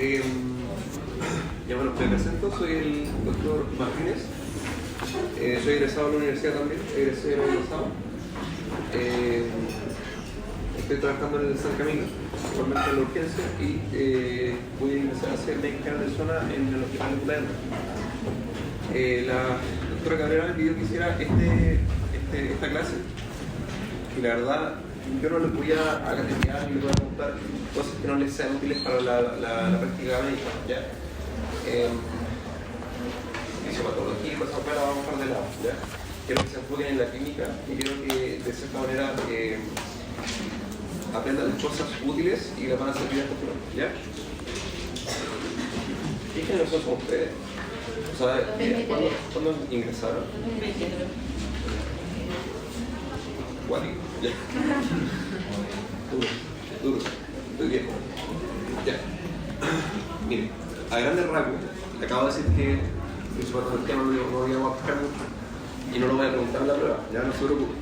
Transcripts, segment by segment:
Ya bueno, me presento, soy el doctor Martínez. Soy egresado de la universidad también, egresé el año pasado. Estoy trabajando en el San Camilo, actualmente en la urgencia, y voy a ingresar a hacer médica de zona en el hospital de Puebla. La doctora Cabrera me pidió que hiciera esta clase, y la verdad yo no les voy a catequear ni les voy a contar cosas que no les sean útiles para la práctica médica, ¿ya? Fisiopatología y cosas fuera vamos a dejar de lado, ¿ya? Quiero que se enfoquen en la clínica y quiero que de cierta manera aprendan las cosas útiles y les van a servir a futuro, ¿ya? ¿Qué generación son ustedes? O sea, ¿cuándo ingresaron? 2023. Guático, ya. Duro, estoy viejo. Ya. Miren, a grandes rasgos, le acabo de decir que fisiopatología no lo voy a buscar mucho y no lo voy a preguntar en la prueba, ya no se preocupe.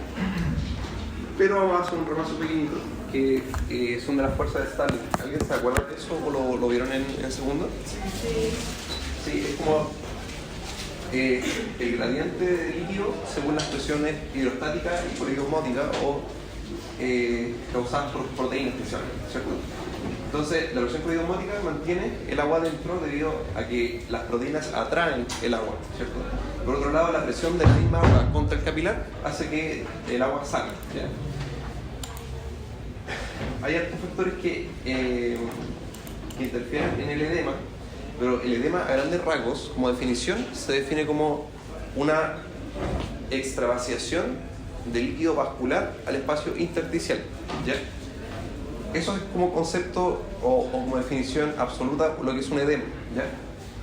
Pero vamos a hacer un repaso pequeñito que son de las fuerzas de Stalin. ¿Alguien se acuerda de eso o lo vieron en segundo? Sí, es como el gradiente de líquido según las presiones hidrostáticas y poliosmóticas o causadas por proteínas principalmente, ¿cierto? Entonces, la presión poliosmótica mantiene el agua dentro debido a que las proteínas atraen el agua, ¿cierto? Por otro lado, la presión de la misma agua contra el capilar hace que el agua salga, ¿ya? Hay otros factores que interfieren en el edema, pero el edema a grandes rasgos, como definición, se define como una extravasación de líquido vascular al espacio intersticial, ¿ya? Eso es como concepto o como definición absoluta lo que es un edema, ¿ya?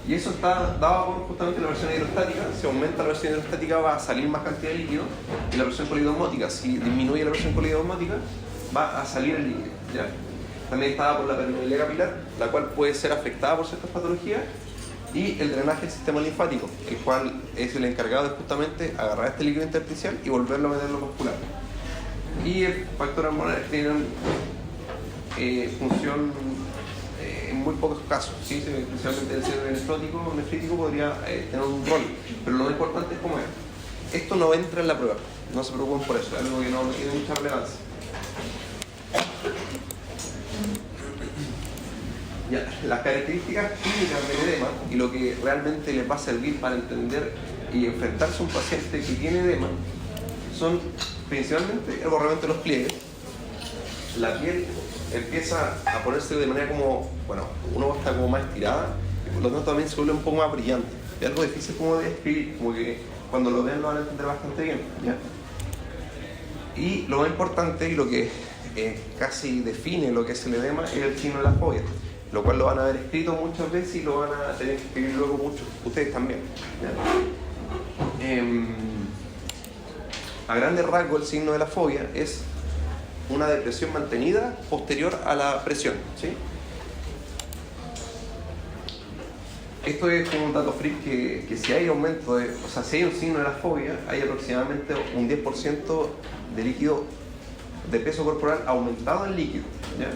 Y eso está dado por justamente la presión hidrostática. Si aumenta la presión hidrostática va a salir más cantidad de líquido, y la presión poliosmótica, si disminuye la presión poliosmótica, va a salir el líquido, ¿ya? También está dada por la permeabilidad capilar, la cual puede ser afectada por ciertas patologías, y el drenaje del sistema linfático, el cual es el encargado de justamente agarrar este líquido intersticial y volverlo a meter en lo muscular. Y el factor hormonal tiene función en muy pocos casos, ¿sí? Especialmente el cerebro nefrítico podría tener un rol, pero lo más importante es cómo es. Esto no entra en la prueba, no se preocupen por eso, es algo que no tiene mucha relevancia. Ya, las características clínicas del edema y lo que realmente les va a servir para entender y enfrentarse a un paciente que tiene edema son principalmente el borramiento de los pliegues. La piel empieza a ponerse de manera como, bueno, uno está como más estirada y por lo tanto también se vuelve un poco más brillante. Es algo difícil como de describir, como que cuando lo vean lo van a entender bastante bien, ¿ya? Y lo más importante y lo que casi define lo que es el edema es el signo de la fobia, lo cual lo van a haber escrito muchas veces y lo van a tener que escribir luego muchos, ustedes también, ¿ya? A grandes rasgos el signo de la fobia es una depresión mantenida posterior a la presión, ¿sí? Esto es como un dato freak que si hay aumento o sea, si hay un signo de la fobia, hay aproximadamente un 10% de líquido de peso corporal aumentado en líquido, ¿ya?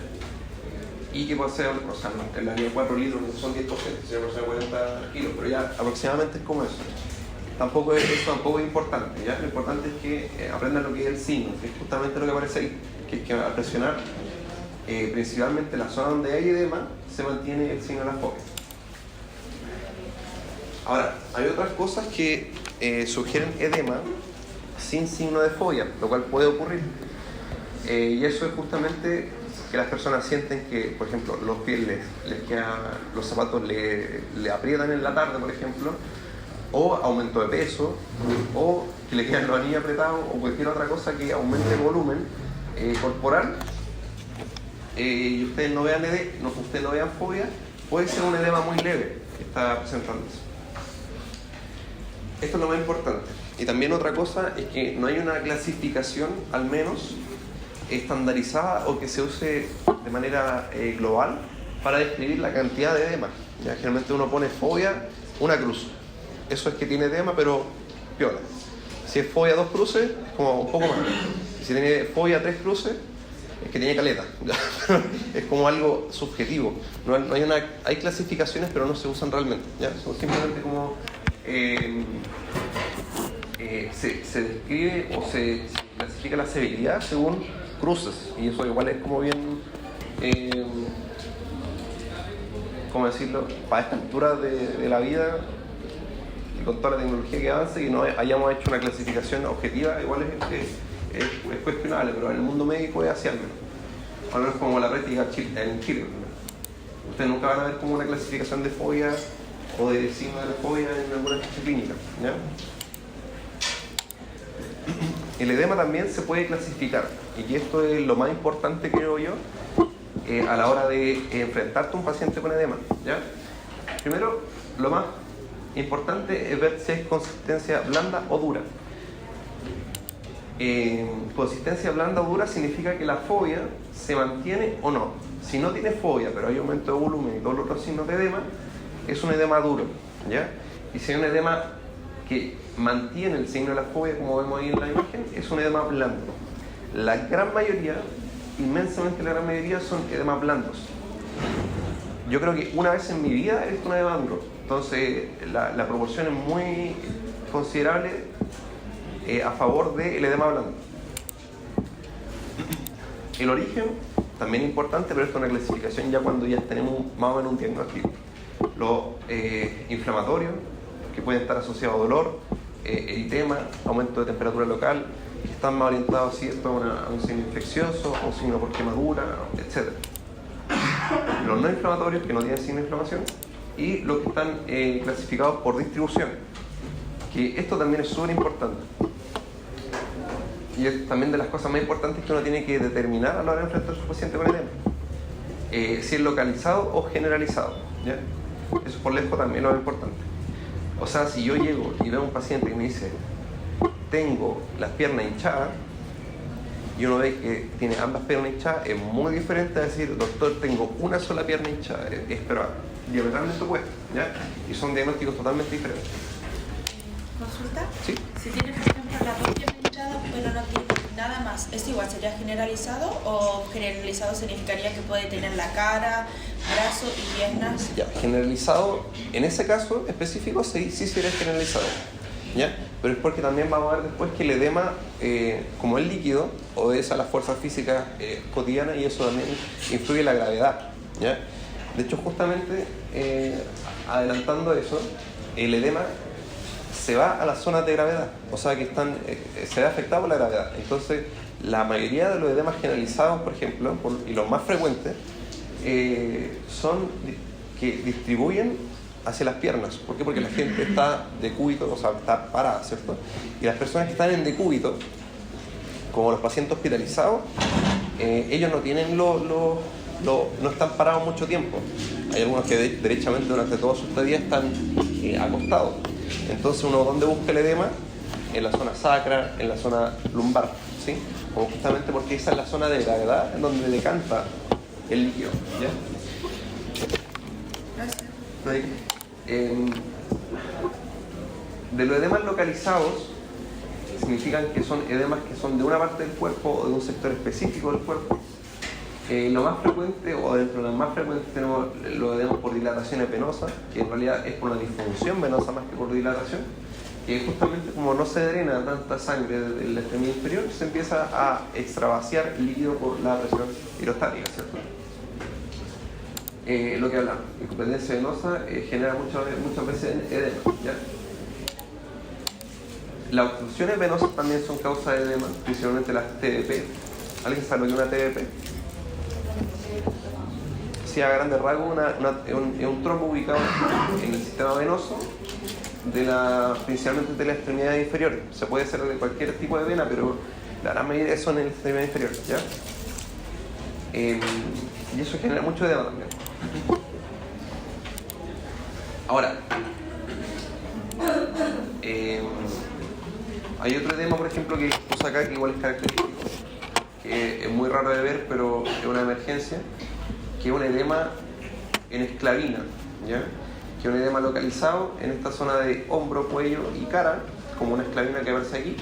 Y que puede ser, o sea, en la línea 4 litros no son 10%, sino que son 40 kilos, pero ya aproximadamente es como eso. Eso tampoco es importante, ¿ya? Lo importante es que aprendan lo que es el signo, que es justamente lo que aparece ahí, que es que al presionar principalmente la zona donde hay edema, se mantiene el signo de la fobia. Ahora, hay otras cosas que sugieren edema sin signo de fobia, lo cual puede ocurrir. Y eso es justamente que las personas sienten que, por ejemplo, los pies los zapatos le aprietan en la tarde, por ejemplo, o aumento de peso, o que le quedan los anillos apretados, o cualquier otra cosa que aumente el volumen corporal, y ustedes no vean fobia, puede ser un edema muy leve que está presentándose. Esto es lo más importante. Y también otra cosa es que no hay una clasificación, al menos estandarizada o que se use de manera global para describir la cantidad de edema. Ya, generalmente uno pone fobia, una cruz. Eso es que tiene edema, pero piola. Si es fobia 2 cruces, es como un poco más. Si tiene fobia 3 cruces, es que tiene caleta. Es como algo subjetivo. No hay clasificaciones, pero no se usan realmente. ¿Ya? Son simplemente como se describe o se clasifica la severidad según cruces. Y eso igual es como bien, ¿cómo decirlo? Para esta altura de la vida, y con toda la tecnología que avance, y no hayamos hecho una clasificación objetiva, igual es cuestionable, pero en el mundo médico es así al menos. Al menos como la práctica en Chile. Ustedes nunca van a ver como una clasificación de fobia o de signo de la fobia en alguna ficha clínica. ¿Ya? El edema también se puede clasificar, y esto es lo más importante, creo yo, a la hora de enfrentarte a un paciente con edema. ¿Ya? Primero, lo más importante es ver si es consistencia blanda o dura. Consistencia blanda o dura significa que la fobia se mantiene o no. Si no tiene fobia, pero hay aumento de volumen y todos los otros signos de edema, es un edema duro, ¿ya? Y si hay un edema que mantiene el signo de la fobia, como vemos ahí en la imagen, es un edema blando. La gran mayoría, inmensamente la gran mayoría, son edemas blandos. Yo creo que una vez en mi vida he visto un edema duro. Entonces la proporción es muy considerable a favor del edema blando. El origen también es importante, pero esto es una clasificación ya cuando ya tenemos más o menos un diagnóstico. Los inflamatorios, que pueden estar asociados a dolor, eritema, aumento de temperatura local, que están más orientados, ¿cierto?, a un signo infeccioso, a un signo por quemadura, etc. Los no inflamatorios, que no tienen signo de inflamación, y los que están clasificados por distribución, que esto también es súper importante. Y es también de las cosas más importantes que uno tiene que determinar a la hora de enfrentar a su paciente con edema. Si es localizado o generalizado, ¿ya? Eso por lejos también es lo importante. O sea, si yo llego y veo a un paciente que me dice, tengo las piernas hinchadas, y uno ve que tiene ambas piernas hinchadas, es muy diferente a decir, doctor, tengo una sola pierna hinchada. Es pero diametralmente opuesto, ¿ya? Y son diagnósticos totalmente diferentes. ¿Consulta? Sí. Si tienes, por ejemplo, las dos piernas hinchadas, pero no tienes nada más, ¿es igual? ¿Sería generalizado o generalizado significaría que puede tener la cara, brazos y piernas? Ya, generalizado, en ese caso específico sí sería generalizado, ¿ya? Pero es porque también vamos a ver después que el edema, como es líquido, obedece a las fuerzas físicas cotidianas, y eso también influye en la gravedad, ¿ya? De hecho, justamente, adelantando eso, el edema se va a las zonas de gravedad, o sea que se ve afectado por la gravedad. Entonces, la mayoría de los edemas generalizados, por ejemplo, y los más frecuentes, son que distribuyen hacia las piernas. ¿Por qué? Porque la gente está decúbito, o sea, está parada, ¿cierto? Y las personas que están en decúbito, como los pacientes hospitalizados, ellos no tienen no están parados mucho tiempo. Hay algunos que derechamente durante toda su estadía están acostados. Entonces uno, ¿dónde busca el edema? En la zona sacra, en la zona lumbar, ¿sí? Como justamente porque esa es la zona de gravedad en donde decanta el líquido, ¿ya? Gracias. De los edemas localizados, significan que son edemas que son de una parte del cuerpo o de un sector específico del cuerpo. Lo más frecuente, o dentro de los más frecuentes, tenemos los edemas por dilataciones venosas, que en realidad es por una disfunción venosa más que por dilatación, que justamente como no se drena tanta sangre del extremidad inferior, se empieza a extravasiar líquido por la presión hidrostática, ¿cierto? Lo que hablamos, incompetencia venosa genera muchas veces edema, ¿ya? Las obstrucciones venosas también son causa de edema, principalmente las TDP. ¿Alguien sabe lo que es una TDP? Sí, a grandes rasgos es un trombo ubicado en el sistema venoso principalmente de la extremidad inferior. Se puede hacer de cualquier tipo de vena, pero la gran mayoría son en la extremidad inferior, ¿ya? Y eso genera mucho edema también. Ahora, hay otro edema, por ejemplo, que puse acá, que igual es característico, que es muy raro de ver, pero es una emergencia, que es un edema en esclavina, ¿ya? Que es un edema localizado en esta zona de hombro, cuello y cara, como una esclavina que aparece aquí,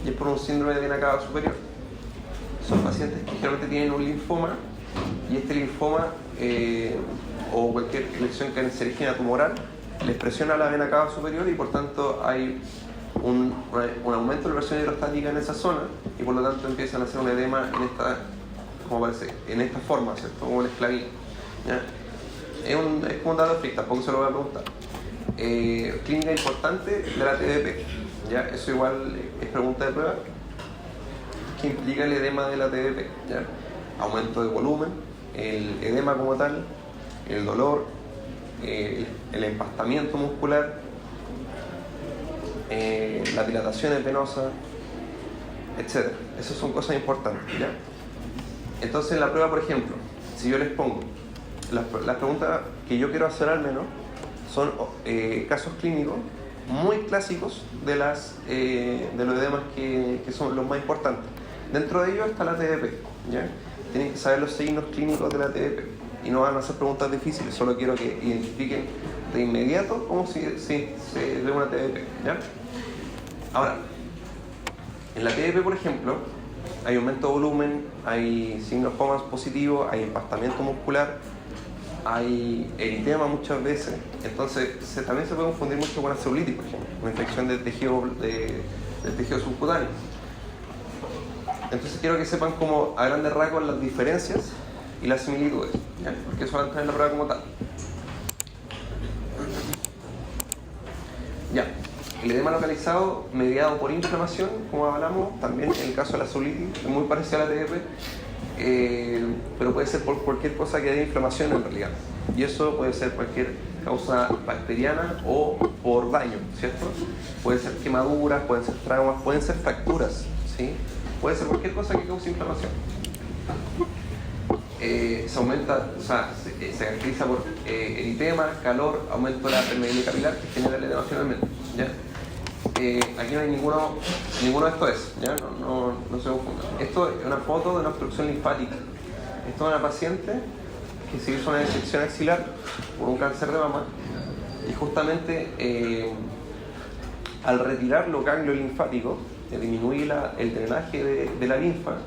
y es por un síndrome de vena cava superior. son pacientes que generalmente tienen un linfoma y este linfoma o cualquier lesión cancerígena tumoral les presiona la vena cava superior y por tanto hay un aumento de la presión hidrostática en esa zona y por lo tanto empiezan a hacer un edema en esta, como parece, en esta forma, ¿cierto? Como el esclavín. Es como un dato freak, tampoco se lo voy a preguntar. Clínica importante de la TDP, ¿ya? Eso igual es pregunta de prueba. ¿Qué implica el edema de la TDP? ¿Ya? Aumento de volumen, el edema como tal, el dolor, el empastamiento muscular, la dilatación venosa, etc. Esas son cosas importantes, ¿ya? Entonces en la prueba, por ejemplo, si yo les pongo las preguntas que yo quiero hacer al menos son casos clínicos muy clásicos de los edemas que son los más importantes. Dentro de ellos está la TDP, ¿ya? Tienen que saber los signos clínicos de la TDP y no van a hacer preguntas difíciles, solo quiero que identifiquen de inmediato cómo se ve una TDP, ¿ya? Ahora, en la TDP, por ejemplo, hay aumento de volumen, hay signos FOMAS positivos, hay empastamiento muscular, hay eritema muchas veces, entonces también se puede confundir mucho con la celulitis, por ejemplo, una infección del tejido subcutáneo. Entonces quiero que sepan como a grandes rasgos las diferencias y las similitudes, ¿ya? Porque eso va a entrar en la prueba como tal. Ya, el edema localizado mediado por inflamación, como hablamos, también en el caso de la celulitis, es muy parecido a la TDP, pero puede ser por cualquier cosa que dé inflamación en realidad. Y eso puede ser cualquier causa bacteriana o por daño, ¿cierto? Puede ser quemaduras, pueden ser traumas, pueden ser fracturas, ¿sí? Puede ser cualquier cosa que cause inflamación. Se aumenta, o sea, se caracteriza por eritema, calor, aumento de la permeabilidad capilar que genera el edema finalmente, ¿ya? Aquí no hay ninguno de estos, ¿ya? No se confundan. Esto es una foto de una obstrucción linfática. Esto es una paciente que se hizo una disección axilar por un cáncer de mama y justamente al retirar los ganglios linfáticos, disminuir el drenaje de la linfa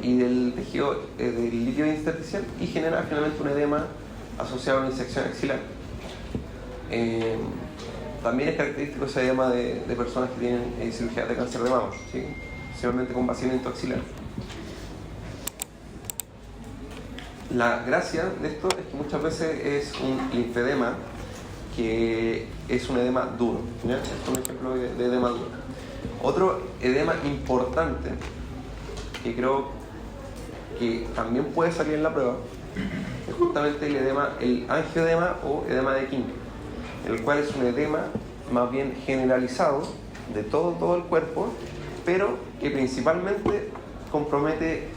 y del tejido del líquido intersticial y genera finalmente un edema asociado a una disección axilar. También es característico ese edema de personas que tienen cirugía de cáncer de mama, ¿sí? Simplemente con vaciamiento axilar. La gracia de esto es que muchas veces es un linfedema que es un edema duro, ¿ya? Este es un ejemplo de edema duro. Otro edema importante que creo que también puede salir en la prueba es justamente el angioedema o edema de King, el cual es un edema más bien generalizado de todo el cuerpo, pero que principalmente compromete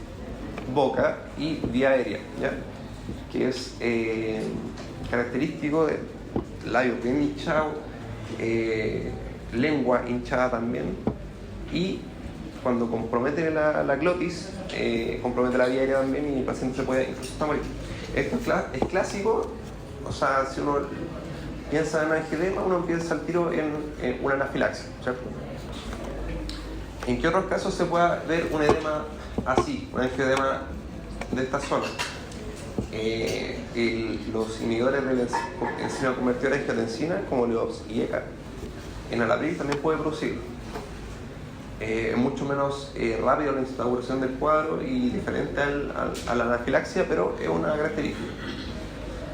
boca y vía aérea, ¿ya? Que es característico de labios bien hinchados, lengua hinchada también, y cuando compromete la glotis, compromete la vía aérea también y el paciente se puede incluso hasta morir. Esto es clásico, o sea, si uno piensa en angioedema, uno piensa al tiro en una anafilaxia, ¿cierto? ¿En qué otros casos se puede ver un edema así, un angioedema de esta zona? Los inhibidores de la enzima convertidora de angiotensina, como Levodopa y ECA, en Alapril también puede producirlo. Es mucho menos rápido la instauración del cuadro y diferente a la anafilaxia, pero es una característica.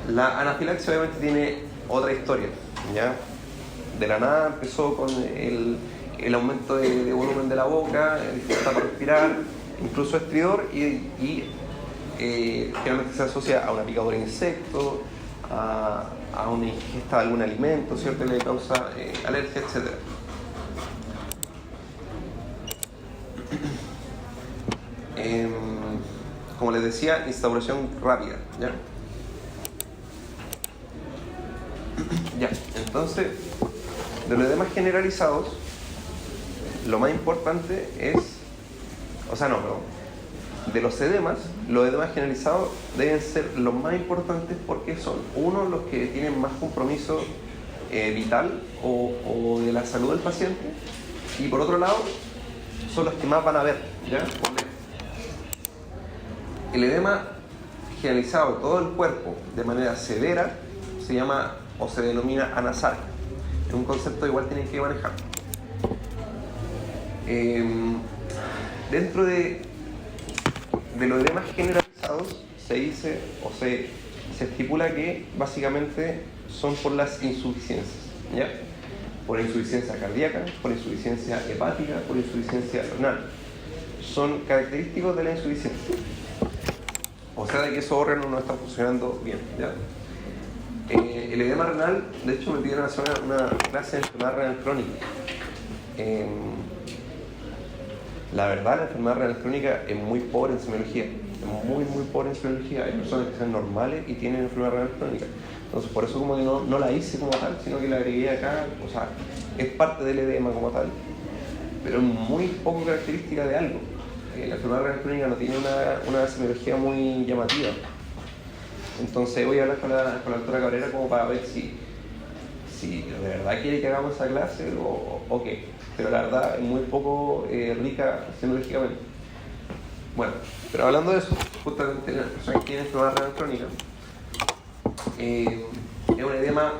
La anafilaxia obviamente tiene otra historia, ¿ya? De la nada empezó con el aumento de volumen de la boca, dificultad para respirar, incluso estridor y generalmente se asocia a una picadura de insecto, a una ingesta de algún alimento, ¿cierto? Le causa alergia, etc. Como les decía, instauración rápida, ¿ya? Ya, entonces, de los edemas generalizados, lo más importante es, de los edemas generalizados deben ser los más importantes porque son, uno, los que tienen más compromiso vital o de la salud del paciente, y por otro lado, son los que más van a ver, ¿ya? El edema generalizado de todo el cuerpo de manera severa se llama o se denomina anasarca. Es un concepto que igual tienen que manejar. Dentro de los edemas generalizados se dice o se estipula que básicamente son por las insuficiencias, ¿ya? Por insuficiencia cardíaca, por insuficiencia hepática, por insuficiencia renal. Son característicos de la insuficiencia. O sea, de que esos órganos no están funcionando bien, ¿ya? El edema renal, de hecho me pidieron hacer una clase de enfermedad renal crónica. La verdad, la enfermedad renal crónica es muy pobre en semiología. Es muy pobre en semiología. Hay personas que son normales y tienen enfermedad renal crónica. Entonces, por eso como que no la hice como tal, sino que la agregué acá. O sea, es parte del edema como tal, pero es muy poco característica de algo. La enfermedad renal crónica no tiene una semiología muy llamativa. Entonces voy a hablar con la doctora Cabrera como para ver si de verdad quiere que hagamos esa clase o qué. Pero la verdad es muy poco rica semiológicamente. Bueno, pero hablando de eso, justamente la persona que tiene enfermedad renal crónica es un edema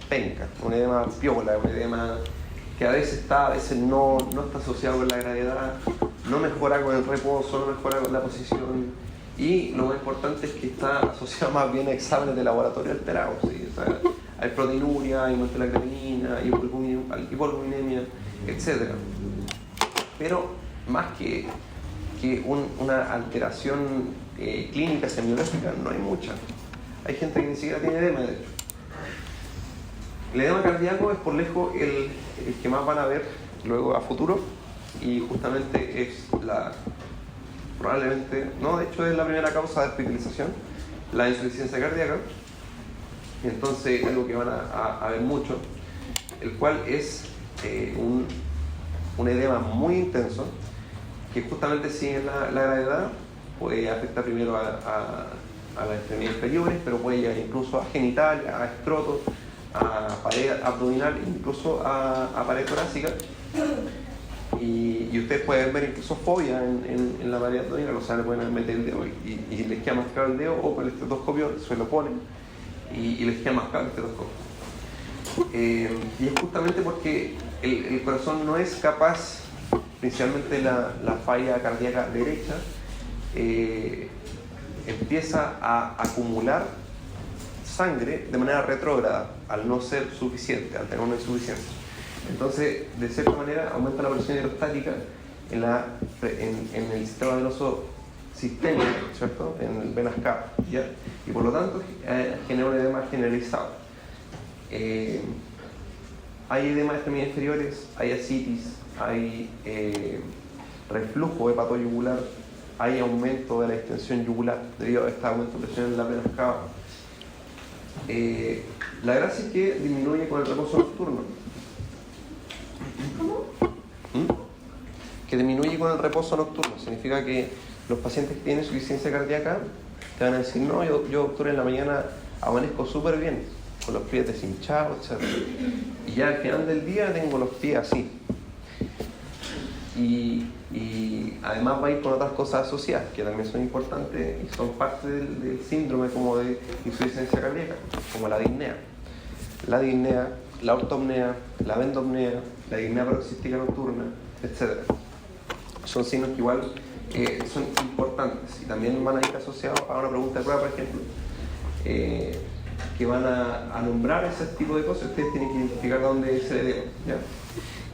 penca, un edema piola, un edema que a veces está, a veces no está asociado con la gravedad, no mejora con el reposo, no mejora con la posición. Y lo más importante es que está asociado más bien a exámenes de laboratorio alterados, ¿sí? O sea, hay proteinuria, hay aumento de la creatinina, hay hipoalbuminemia, etc. Pero más que una alteración clínica semiológica, no hay mucha. Hay gente que ni siquiera tiene edema, de hecho. El edema cardíaco es por lejos el que más van a ver luego a futuro, y justamente es probablemente, no, de hecho es la primera causa de hospitalización, la insuficiencia cardíaca. Entonces algo que van a ver mucho, el cual es un edema muy intenso que justamente sigue la gravedad, puede afectar primero a las extremidades inferiores, pero puede llegar incluso a genital, a escroto, a pared abdominal, incluso a pared torácica. Y ustedes pueden ver incluso fobia en la pared abdominal, o sea, le pueden meter el dedo y les queda más claro el dedo, o con el estetoscopio se lo ponen y les queda más claro el estetoscopio. Y es justamente porque el corazón no es capaz, principalmente la falla cardíaca derecha, empieza a acumular sangre de manera retrógrada al no ser suficiente, al tener una insuficiencia. Entonces, de cierta manera, aumenta la presión hidrostática en el sistema venoso sistémico, ¿cierto? En el venas cava, ¿ya? Y por lo tanto, genera un edema generalizado. Hay edema de extremidades inferiores, hay ascitis, hay reflujo hepatoyugular, hay aumento de la extensión yugular debido a este aumento de presión en la venas cava. La gracia es que disminuye con el reposo nocturno. ¿Cómo? Que disminuye con el reposo nocturno. Significa que los pacientes que tienen insuficiencia cardíaca te van a decir, no, yo doctor, en la mañana amanezco súper bien, con los pies deshinchados, etc. Y ya al final del día tengo los pies así. Y además va a ir con otras cosas asociadas, que también son importantes y son parte del síndrome como de insuficiencia cardíaca, como la disnea. La disnea, la ortopnea, la vendopnea, la disnea paroxística nocturna, etc. Son signos que igual son importantes y también van a ir asociados a una pregunta de prueba, por ejemplo, que van a nombrar ese tipo de cosas. Ustedes tienen que identificar dónde se le debe, ¿ya?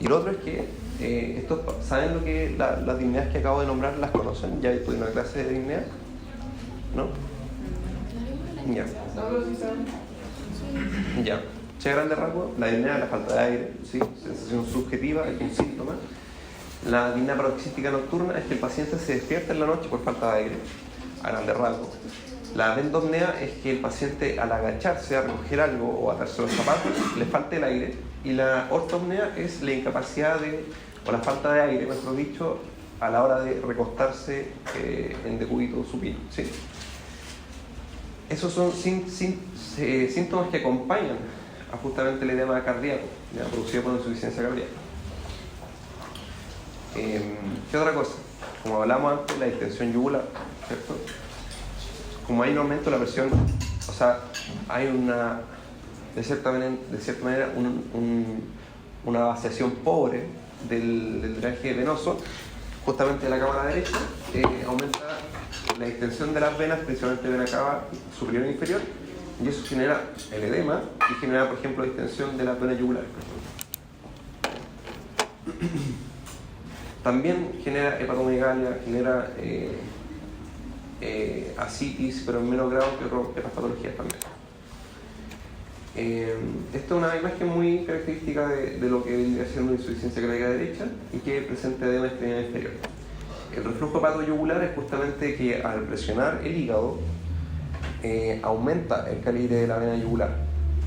Y lo otro es que ¿saben lo que las disneas que acabo de nombrar las conocen? ¿Ya tuvieron una clase de disnea? ¿No? Ya. Ya. A grandes rasgos, la disnea es la falta de aire, ¿sí? Sensación subjetiva, es un síntoma. La disnea paroxística nocturna es que el paciente se despierta en la noche por falta de aire, a grandes rasgos. La vendopnea es que el paciente al agacharse a recoger algo o atarse los zapatos le falta el aire. Y la ortopnea es la incapacidad o la falta de aire, mejor dicho, a la hora de recostarse en decúbito supino, ¿sí? Esos son síntomas que acompañan a justamente el edema cardíaco, producido por insuficiencia cardíaca. ¿Qué otra cosa? como hablamos antes, la distensión yugular, ¿cierto? Como hay un aumento de la presión, o sea, hay de cierta manera una vaciación pobre del drenaje venoso, justamente de la cámara derecha, aumenta la distensión de las venas, principalmente vena cava superior e inferior, y eso genera el edema y genera, por ejemplo, distensión de las venas yugulares. También genera hepatomegalia, genera ascitis, pero en menos grado que otras patologías también. Esta es una imagen muy característica de lo que vendría siendo una insuficiencia cardíaca derecha y que presenta edema extremidad inferior. El reflujo hepatoyugular es justamente que al presionar el hígado aumenta el calibre de la vena yugular.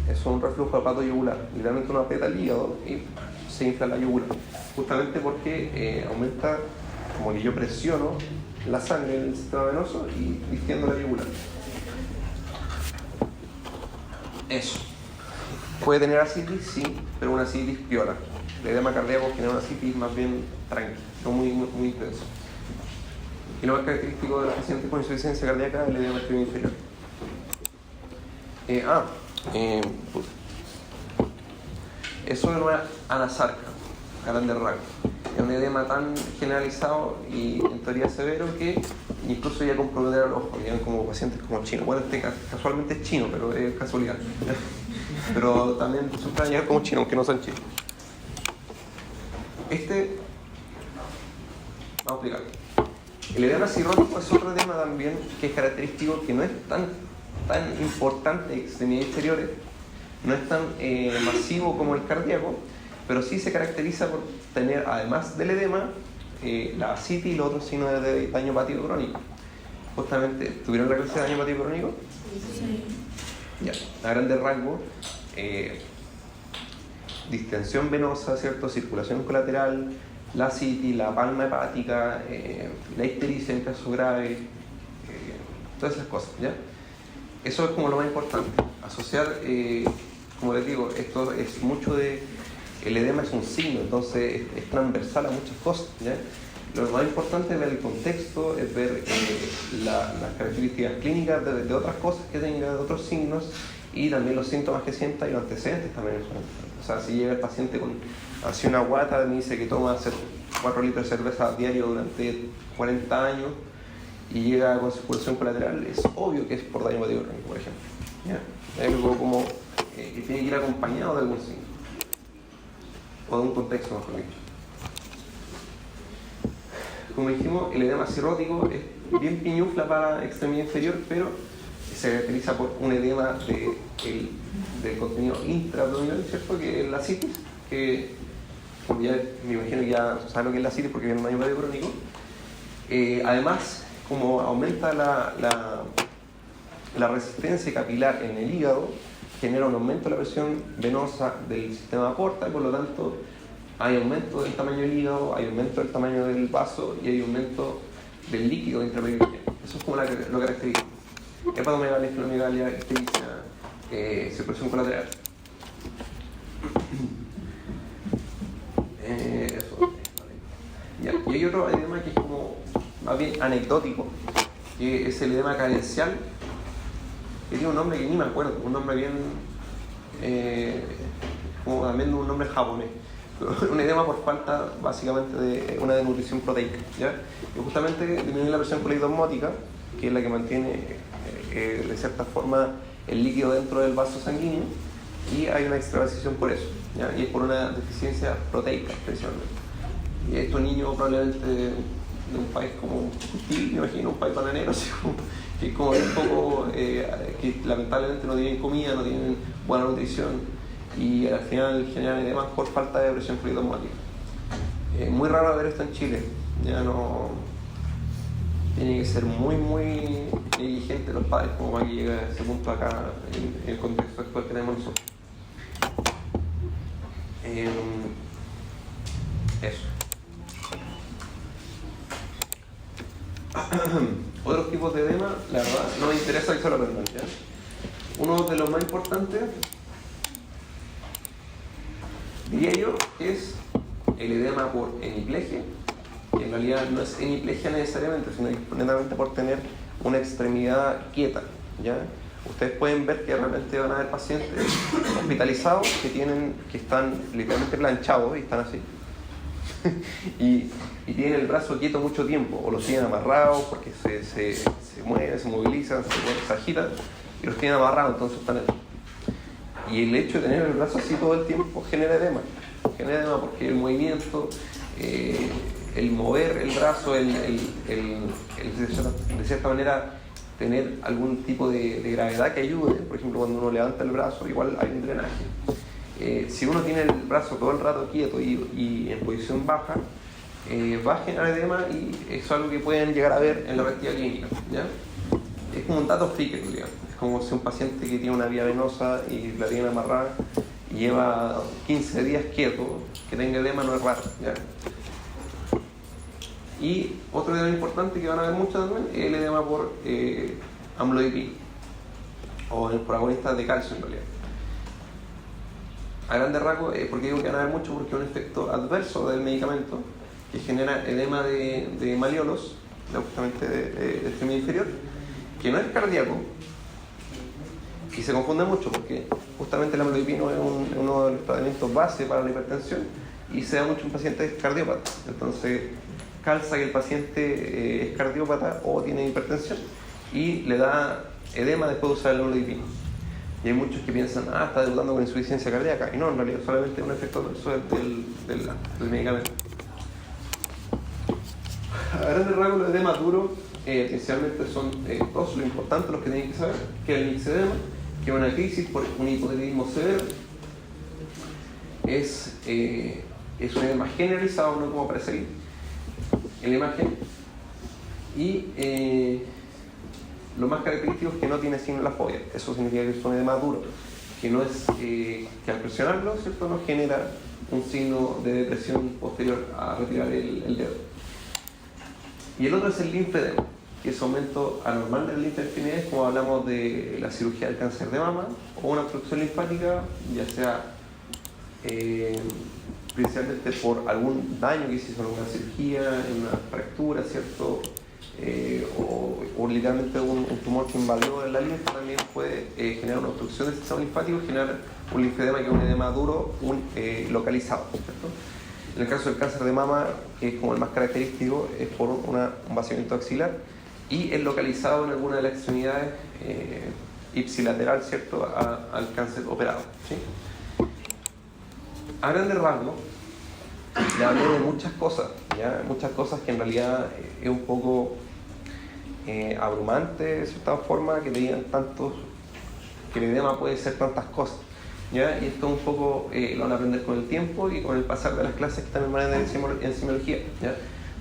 Eso es un reflujo hepatoyugular. Literalmente uno aprieta el hígado y se infla la yugular. Justamente porque aumenta, como que yo presiono la sangre en el sistema venoso y distiendo la yugular. Eso. Puede tener ascitis, sí, pero una ascitis piola. El edema cardíaco genera una ascitis más bien tranquila, no muy intenso. Y lo más característico de los pacientes con insuficiencia cardíaca es el edema extremo inferior. Eso es una anasarca, a grandes rasgos. Es un edema tan generalizado y en teoría severo que incluso ya comprometer al ojo, llegan como pacientes como chinos. Bueno, este casualmente es chino, pero es casualidad. Pero también suelen llegar como chinos, aunque no son chinos. Vamos a explicar. El edema cirrótico es otro edema también que es característico, que no es tan importante en extremidades inferiores, no es tan masivo como el cardíaco, pero sí se caracteriza por tener, además del edema, la ascitis y los otros signos de daño hepático crónico. Justamente, ¿tuvieron la clase de daño hepático crónico? Sí. Ya, a grandes rasgos, distensión venosa, ¿cierto? Circulación colateral, la ascitis, la palma hepática, la ictericia en caso grave, todas esas cosas, ¿ya? Eso es como lo más importante. Asociar, como les digo, esto es mucho de... El edema es un signo, entonces es transversal a muchas cosas, ¿ya? Lo más importante es ver el contexto, es ver las características clínicas de otras cosas que tenga, de otros signos, y también los síntomas que sienta y los antecedentes también son importantes. O sea, si llega el paciente con así una guata, me dice que toma 4 litros de cerveza diario durante 40 años y llega con circulación colateral, es obvio que es por daño hepático crónico, por ejemplo. ¿Ya? Es algo como que tiene que ir acompañado de algún signo o de un contexto, mejor dicho. Como dijimos, el edema cirrótico es bien piñufla para la extremidad inferior, pero se caracteriza por un edema del contenido intraabdominal, ¿cierto? Que es la ascitis, que como ya me imagino que ya saben lo que es la ascitis porque viene un daño hepático crónico. Además, como aumenta la resistencia capilar en el hígado, genera un aumento de la presión venosa del sistema porta y por lo tanto hay aumento del tamaño del hígado, hay aumento del tamaño del vaso y hay aumento del líquido intraperitoneal. Eso es como lo caracteriza. Hepatomegalia, esplenomegalia, ictericia, circulación colateral. Eso. Ya. Y hay otro edema que es como más bien anecdótico, que es el edema carencial, que tiene un nombre que ni me acuerdo, un nombre bien como también un nombre japonés. Un edema por falta básicamente de una desnutrición proteica, ¿ya? Y justamente disminuye la presión coleidosmótica, que es la que mantiene de cierta forma el líquido dentro del vaso sanguíneo, y hay una extravasiación por eso, ¿ya? Y es por una deficiencia proteica especialmente. Y estos niños probablemente de un país como Chile, me imagino, un país bananero, así como, que es como un poco que lamentablemente no tienen comida, no tienen buena nutrición y al final generan edemas por falta de presión coleidosmótica. Es muy raro ver esto en Chile, ya no tiene que ser muy negligente los padres como para que llegue a ese punto acá en el contexto actual que tenemos nosotros. Eso. Otros tipos de edema, la verdad, no me interesa que se lo aprendan, ¿ya? Uno de los más importantes, diría yo, es el edema por hemiplegia que en realidad no es hemiplegia necesariamente, sino netamente por tener una extremidad quieta, ¿ya? Ustedes pueden ver que de repente van a haber pacientes hospitalizados que están literalmente planchados y están así. y tienen el brazo quieto mucho tiempo, o los tienen amarrados porque se mueven, se movilizan, se agitan, y los tienen amarrados, entonces están así. Y el hecho de tener el brazo así todo el tiempo genera edema. Genera edema porque el movimiento, el mover el brazo, de cierta manera tener algún tipo de gravedad que ayude. Por ejemplo, cuando uno levanta el brazo, igual hay un drenaje. Si uno tiene el brazo todo el rato quieto y en posición baja, va a generar edema, y eso es algo que pueden llegar a ver en la práctica clínica, ¿ya? Es como un dato freak, digamos. Es como si un paciente que tiene una vía venosa y la tiene amarrada y lleva 15 días quieto, que tenga edema no es raro, ¿ya? Y otro edema importante que van a ver mucho también es el edema por amlodipina, o por agonistas de calcio en realidad. A grandes rasgos, ¿por qué digo que van a ver mucho? Porque es un efecto adverso del medicamento que genera edema de malleolos, justamente de extremidad inferior, que no es cardíaco, y se confunde mucho porque justamente el amlodipino es uno de los tratamientos base para la hipertensión, y se da mucho en pacientes cardiópatas. Entonces calza que el paciente es cardiópata o tiene hipertensión y le da edema después de usar el amlodipino. Y hay muchos que piensan, está debutando con insuficiencia cardíaca, y no, en realidad solamente es un efecto adverso del medicamento. A grandes rasgos, los edemas duros esencialmente son dos, lo importante, los que tienen que saber, que el mixedema, que es una crisis por un hipotiroidismo severo, es un edema generalizado, no como aparece ahí en la imagen, y lo más característico es que no tiene signo de la fobia. Eso significa que es un edema duro, que no es que al presionarlo, ¿cierto?, no genera un signo de depresión posterior a retirar el dedo. Y el otro es el linfedema, que es aumento anormal de la linfadenitis, como hablamos de la cirugía del cáncer de mama, o una obstrucción linfática, ya sea principalmente por algún daño que se hizo en alguna cirugía, en una fractura, ¿cierto? O literalmente un tumor que invadió la linfa, también puede generar una obstrucción del sistema linfático y generar un linfedema, que es un edema duro, localizado, ¿cierto? En el caso del cáncer de mama, que es como el más característico, es por un vaciamiento axilar, y es localizado en alguna de las extremidades ipsilateral, ¿cierto?, al cáncer operado, ¿sí? A grandes rasgos, le hablé de muchas cosas, ¿ya? Muchas cosas que en realidad es un poco abrumante de cierta forma, que te digan tantos, que el edema puede ser tantas cosas, ¿ya? Y esto un poco lo van a aprender con el tiempo y con el pasar de las clases que también van a tener en semiología, ¿ya?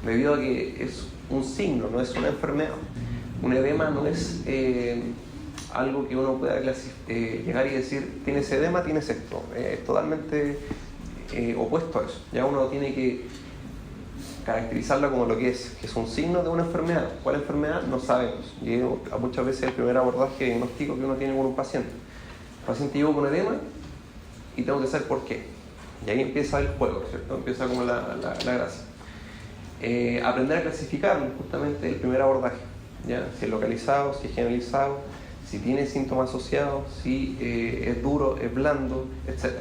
Debido a que es un signo, no es una enfermedad. Un edema no es algo que uno pueda llegar y decir, tienes edema, tienes esto. Es totalmente opuesto a eso. Ya uno tiene que caracterizarla como lo que es un signo de una enfermedad. ¿Cuál enfermedad? No sabemos. Y muchas veces el primer abordaje diagnóstico que uno tiene con un paciente. El paciente llegó con edema y tengo que saber por qué. Y ahí empieza el juego, ¿cierto? Empieza como la gracia. Aprender a clasificarlo, justamente el primer abordaje, ¿ya? Si es localizado, si es generalizado, si tiene síntomas asociados, si es duro, es blando, etc.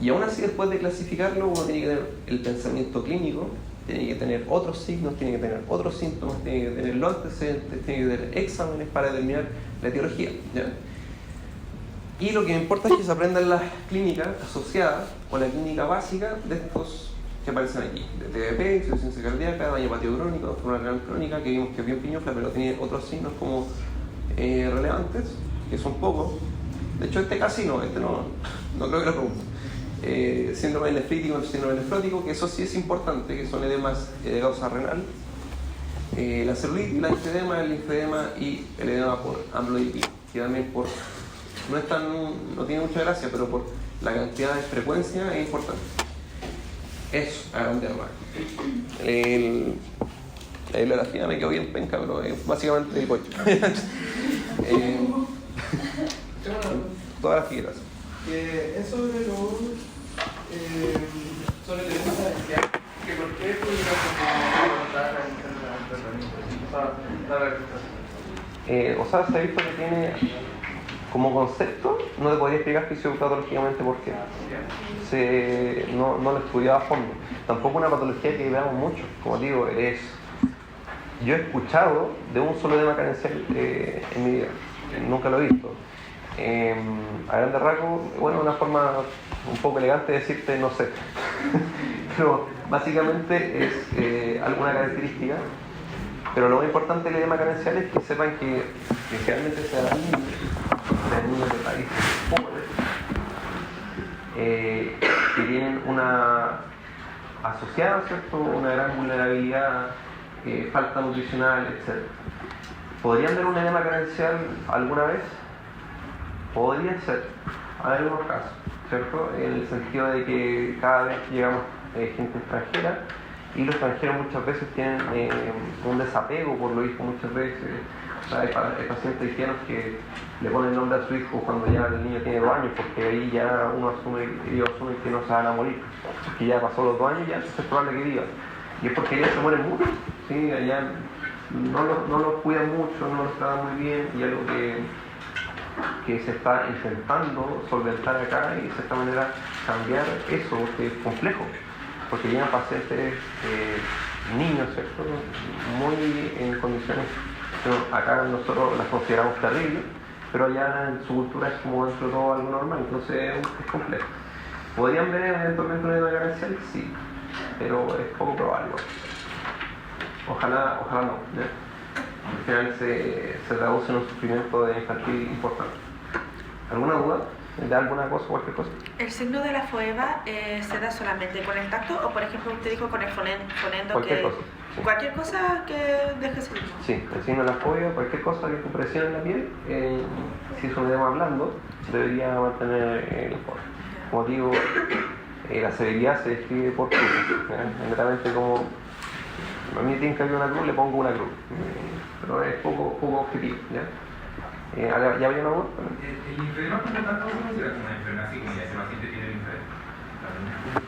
Y aún así, después de clasificarlo, uno tiene que tener el pensamiento clínico, tiene que tener otros signos, tiene que tener otros síntomas, tiene que tener los antecedentes, tiene que tener exámenes para determinar la etiología, ¿ya? Y lo que me importa es que se aprendan las clínicas asociadas o la clínica básica de estos que aparecen aquí, de TBP, insuficiencia cardíaca, daño hepático crónico, enfermedad renal crónica, que vimos que es bien piñufla, pero tiene otros signos como relevantes, que son pocos. De hecho, este casi no creo que lo pregunto. Síndrome nefrítico, síndrome nefrótico, que eso sí es importante, que son edemas de causa renal. La celulitis, la linfedema, el linfedema y el edema por amlodipina, que también no tiene mucha gracia, pero por la cantidad de frecuencia es importante. Eso, a grandes rasgos. La bibliografía me quedó bien penca, pero es básicamente el coche. Todas las figuras. Es sobre el edema, que por qué o sea, se ha visto que tiene como concepto, no te podría explicar fisiopatológicamente por qué. No lo he estudiado a fondo. Tampoco una patología que veamos mucho, como digo, yo he escuchado de un solo edema carencial en mi vida, nunca lo he visto. A grandes rasgos, bueno, una forma un poco elegante de decirte no sé, pero básicamente es alguna característica. Pero lo más importante del edema carencial es que sepan que generalmente se da en niños de países pobres que tienen una asociada, ¿cierto?, una gran vulnerabilidad, falta nutricional, etc. ¿Podrían ver un edema carencial alguna vez? Podría ser, hay algunos casos, ¿cierto? En el sentido de que cada vez llegamos gente extranjera y los extranjeros muchas veces tienen un desapego por lo hijo muchas veces. O sea, hay pacientes haitianos que le ponen nombre a su hijo cuando ya el niño tiene 2 años, porque ahí ya ellos asumen que no se van a morir, que ya pasó los 2 años, ya entonces es probable que viva. Y es porque ellos se mueren mucho, ¿sí? Allá no los cuidan mucho, no los tratan muy bien, y algo que se está intentando solventar acá y de cierta manera cambiar eso, que es complejo, porque llegan pacientes niños, ¿cierto?, muy en condiciones, pero acá nosotros las consideramos terribles, pero allá en su cultura es como dentro de todo algo normal, entonces es complejo. ¿Podrían ver eventualmente una edema carencial? Sí, pero es poco probable. Ojalá no, ¿ya? Al final se traduce en un sufrimiento de infantil importante. ¿Alguna duda? ¿De alguna cosa, cualquier cosa? ¿El signo de la FOEVA se da solamente con el tacto o, por ejemplo, usted dijo con el fonendo? Cualquier cosa. Sí. Cualquier cosa que deje signo. Sí, el signo de la FOEVA, cualquier cosa que presione en la piel, si es un edema blando, debería mantener el FOEVA. Como digo, la severidad se describe por cruz. Inmediatamente como a mí tiene que haber una cruz, le pongo una cruz. Pero es poco objetivo, ¿ya? ¿Ya había una voz? ¿El linfedema como tal no se considera como una enfermedad así como ya ese paciente tiene linfedema?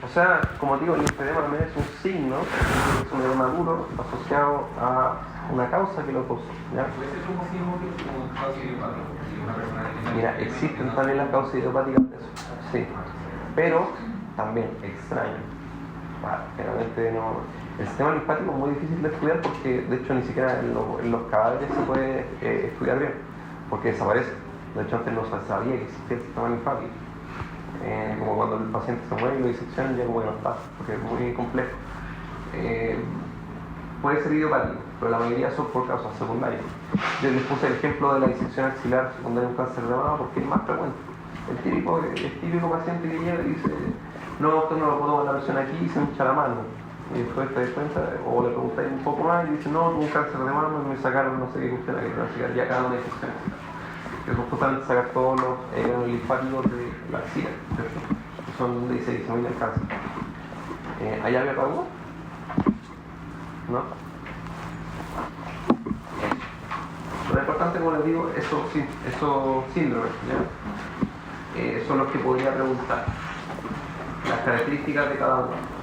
O sea, como digo, el linfedema también es un signo, es un edema duro asociado a una causa que lo causó, ¿ya? ¿Puede ser como signo que es como causa idiopática? Si una persona tiene... Mira, existen también las causas idiopáticas de eso, sí, pero también extraño. Generalmente no. El sistema linfático es muy difícil de estudiar porque, de hecho, ni siquiera en los cadáveres se puede estudiar bien, porque desaparece. De hecho, antes no se sabía que existía el sistema linfático. Como cuando el paciente se muere y lo diseccionan, ya como que no está, porque es muy complejo. Puede ser idiopático, pero la mayoría son por causas secundarias. Yo les puse el ejemplo de la disección axilar secundaria a un cáncer de mama porque es más frecuente. El típico paciente que llega y dice: no, esto no lo puedo tomar la presión aquí, y se me hincha la mano. Y después te das cuenta, o le preguntáis un poco más y dice: no, tuve un cáncer de mama, me sacaron no sé qué cuestión, que me van a sacar ya cada una infección. Que es justamente sacar todos los granos linfáticos de la axila, ¿cierto? Que son de 16.000 el cáncer. ¿Hay algo para uno? ¿No? Lo importante, como les digo, esos síndromes, ¿ya? Son los que podría preguntar. Las características de cada uno.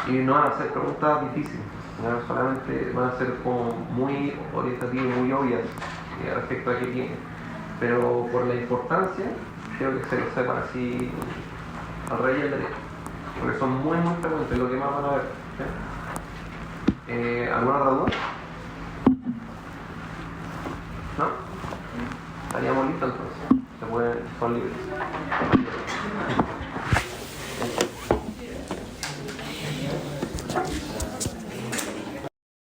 Y no van a ser preguntas difíciles, ¿no? Solamente van a ser como muy orientativas, muy obvias respecto a qué tiene. Pero por la importancia, creo que se lo sepan así al rey y al derecho, porque son muy frecuentes, lo que más van a ver, ¿sí? ¿Alguna otra duda? ¿No? Estaríamos listos entonces, son libres.